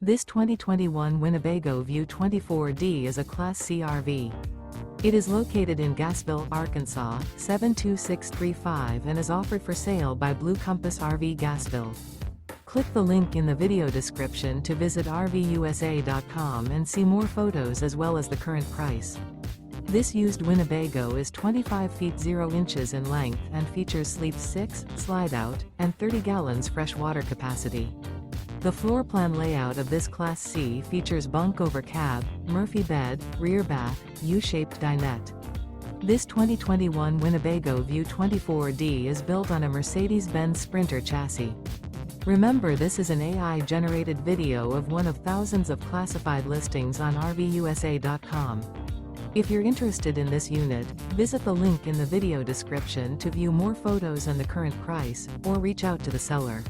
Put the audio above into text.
This 2021 Winnebago View 24D is a Class C RV. It is located in Gassville, Arkansas, 72635 and is offered for sale by Blue Compass RV Gassville. Click the link in the video description to visit RVUSA.com and see more photos as well as the current price. This used Winnebago is 25 feet 0 inches in length and features sleep 6, slide-out, and 30 gallons fresh water capacity. The floor plan layout of this Class C features bunk over cab, Murphy bed, rear bath, U-shaped dinette. This 2021 Winnebago View 24D is built on a Mercedes Benz Sprinter chassis. Remember, this is an AI-generated video of one of thousands of classified listings on RVUSA.com. If you're interested in this unit, visit the link in the video description to view more photos and the current price, or reach out to the seller.